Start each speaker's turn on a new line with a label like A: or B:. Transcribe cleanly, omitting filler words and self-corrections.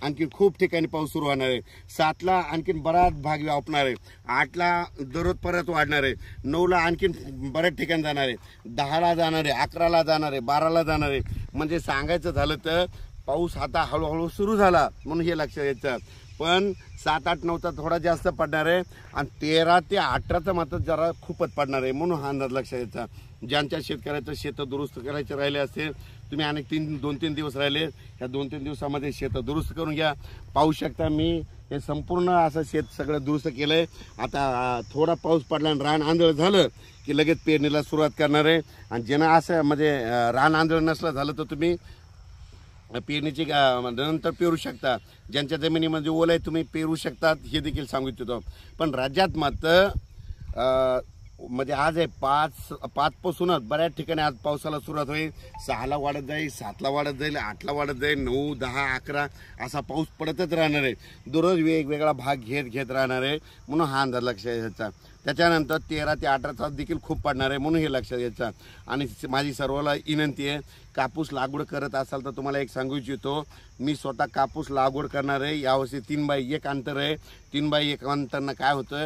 A: आणखी खूप ठिकाणी पाऊस सुरू होणार आहे। 7ला आणखीन बराच भाग व्यापणार आहे। 8ला दररोज परत वाढणार आहे। 9ला आणखीन बऱ्याच ठिकाणी जाणार आहे। 10ला जाणार आहे, 11ला जाणार आहे, 12ला जाणार आहे। म्हणजे सांगायचं झालं तर पाऊस आता हळूहळू सुरू झाला म्हणून हे लक्षात यायचं। पण 7, 8, 9चा थोडा जास्त पडणार आहे आणि 13 ते 18चा मात्र जरा खूपच पडणार आहे म्हणून हा अंदाज लक्षात यायचा। ज्यांच्या शेतकऱ्याचं शेत दुरुस्त करायचे राहिले असेल, तुम्ही अनेक 2-3 दिवस राहिले, या 2-3 दिवसामध्ये शेत दुरुस्त करून घ्या। पाहू शकता मी हे संपूर्ण असं शेत सगळं दुरुस्त केलंय। आता थोडा पाऊस पडला आणि रान आंधळ झालं की लगेच पेरणीला सुरुवात करणार आहे। आणि ज्यांना असं म्हणजे रान आंधळ नसलं झालं तर तुम्ही पेरणीची नंतर पेरू शकता। ज्यांच्या जमिनीमध्ये ओल आहे तुम्ही पेरू शकतात हे देखील सांगू इच्छितो। पण राज्यात मात्र म्हणजे आज आहे 5 पासूनच बऱ्याच ठिकाणी आज पावसाला सुरुवात होईल। 6ला वाढत जाईल, 7ला वाढत जाईल, 8ला वाढत जाईल, 9, 10, 11 असा पाऊस पडतच राहणार आहे। दररोज वेगवेगळा भाग घेत राहणार आहे म्हणून हा अंदाज लक्षात घ्यायचा। त्याच्यानंतर 13 ते 18चा देखील खूप पडणार आहे म्हणून हे लक्षात घ्यायचं। आणि माझी सर्वांना विनंती आहे, कापूस लागवड करत असाल तर तुम्हाला एक सांगू इच्छितो, मी स्वतः कापूस लागवड करणार आहे। यावर्षी 3x1 अंतर आहे। 3x1 अंतरनं काय होतं